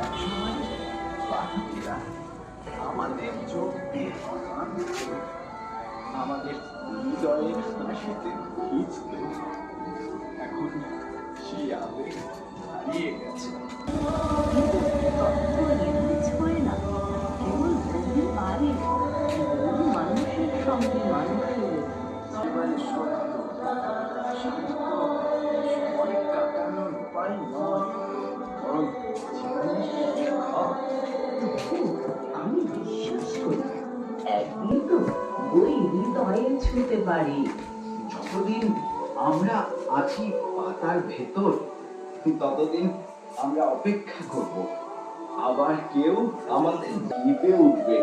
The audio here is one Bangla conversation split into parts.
একসময় পাখিরা আমাদের চোখ দিয়ে আমাদের হৃদয়ের হাসিতে ভিজত। এখন সেই আবেগ হারিয়ে গেছে। মানুষের সঙ্গে মানুষের জীবনের সত্য শান্ত সময় কাটানোর উপায় নয়, বরং জীবনের শিক্ষা। আমি বিশ্বাস করি একদিন তো ওই হৃদয়ে ছুঁতে পারি। যতদিন আমরা আছি পাতার ভেতর, ততদিন আমরা অপেক্ষা করব আবার কেউ আমাদের দ্বীপে উঠবে।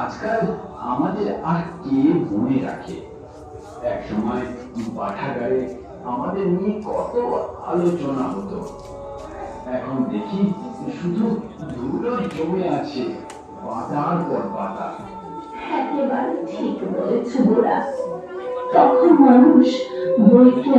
আজকাল আমাদের আর কে মনে রাখে? একসময় পাঠাগারে আমাদের নিয়ে কত আলোচনা হতো। এখন দেখি শুধু ধুলো জমে আছে, পাতার পর পাতা। একেবারে ঠিক বলেছ গোরা। তখন মানুষ বইকে